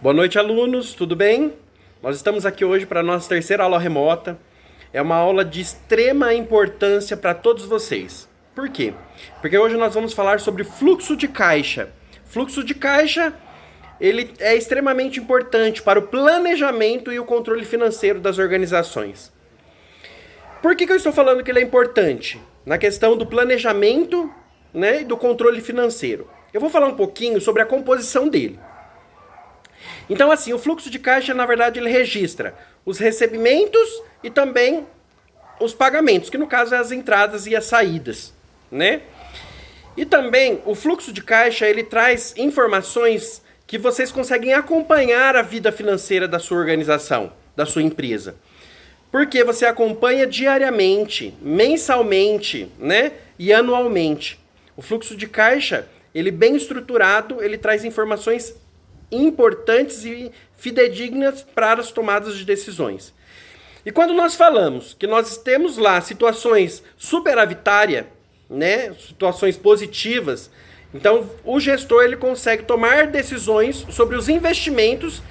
Boa noite, alunos, tudo bem? Nós estamos aqui hoje para a nossa terceira aula remota. É uma aula de extrema importância para todos vocês. Por quê? Porque hoje nós vamos falar sobre fluxo de caixa. Fluxo de caixa, ele é extremamente importante para o planejamento e o controle financeiro das organizações. Por que eu estou falando que ele é importante? Na questão do planejamento, né, e do controle financeiro. Eu vou falar um pouquinho sobre a composição dele. Então, assim, o fluxo de caixa, na verdade, ele registra os recebimentos e também os pagamentos, que no caso é as entradas e as saídas, né? E também, o fluxo de caixa, ele traz informações que vocês conseguem acompanhar a vida financeira da sua organização, da sua empresa. Porque você acompanha diariamente, mensalmente, né? E anualmente. O fluxo de caixa, ele bem estruturado, ele traz informações importantes e fidedignas para as tomadas de decisões. E quando nós falamos que nós temos lá situações superavitárias, né, situações positivas, então o gestor ele consegue tomar decisões sobre os investimentos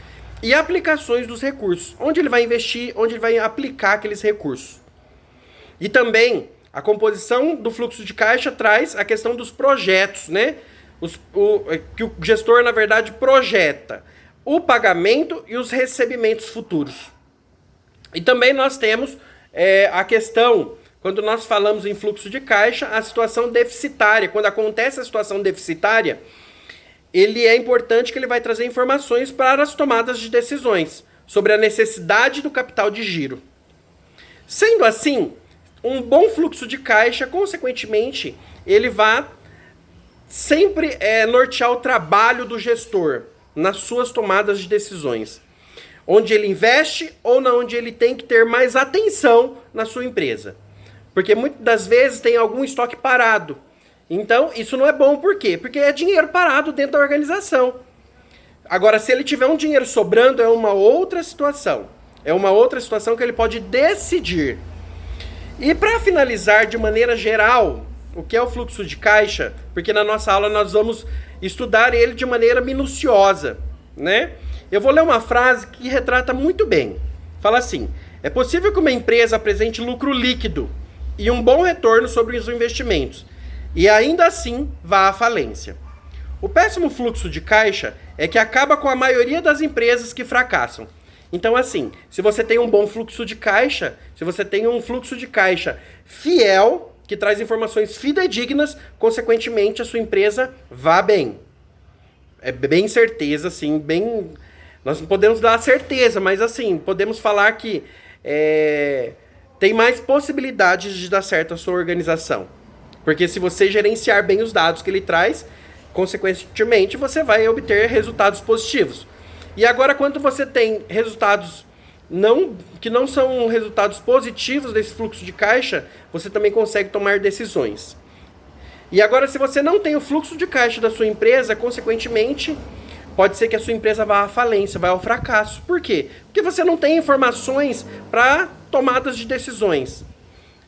e aplicações dos recursos, onde ele vai investir, onde ele vai aplicar aqueles recursos. E também a composição do fluxo de caixa traz a questão dos projetos, né? Que o gestor, na verdade, projeta o pagamento e os recebimentos futuros. E também nós temos a questão, quando nós falamos em fluxo de caixa, a situação deficitária. Quando acontece a situação deficitária, ele é importante que ele vai trazer informações para as tomadas de decisões sobre a necessidade do capital de giro. Sendo assim, um bom fluxo de caixa, consequentemente, ele vai sempre nortear o trabalho do gestor nas suas tomadas de decisões. Onde ele investe ou onde ele tem que ter mais atenção na sua empresa. Porque muitas das vezes tem algum estoque parado. Então, isso não é bom. Por quê? Porque é dinheiro parado dentro da organização. Agora, se ele tiver um dinheiro sobrando, é uma outra situação. É uma outra situação que ele pode decidir. E para finalizar de maneira geral, o que é o fluxo de caixa? Porque na nossa aula nós vamos estudar ele de maneira minuciosa, né? Eu vou ler uma frase que retrata muito bem. Fala assim: é possível que uma empresa apresente lucro líquido e um bom retorno sobre os investimentos, e ainda assim vá à falência. O péssimo fluxo de caixa é que acaba com a maioria das empresas que fracassam. Então, assim, se você tem um bom fluxo de caixa, se você tem um fluxo de caixa fiel, que traz informações fidedignas, consequentemente a sua empresa vá bem. É bem certeza, assim, bem... Nós não podemos dar certeza, mas assim, podemos falar que tem mais possibilidades de dar certo a sua organização. Porque se você gerenciar bem os dados que ele traz, consequentemente você vai obter resultados positivos. E agora, quando você tem resultados que não são resultados positivos desse fluxo de caixa, você também consegue tomar decisões. E agora, se você não tem o fluxo de caixa da sua empresa, consequentemente, pode ser que a sua empresa vá à falência, vá ao fracasso. Por quê? Porque você não tem informações para tomadas de decisões.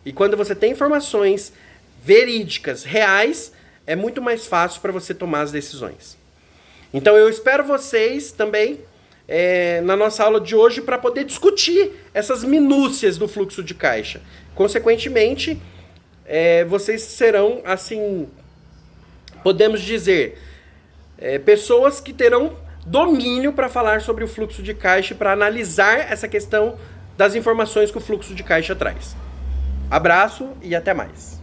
E quando você tem informações verídicas, reais, é muito mais fácil para você tomar as decisões. Então eu espero vocês também na nossa aula de hoje para poder discutir essas minúcias do fluxo de caixa. Consequentemente, vocês serão, assim, podemos dizer, pessoas que terão domínio para falar sobre o fluxo de caixa e para analisar essa questão das informações que o fluxo de caixa traz. Abraço e até mais.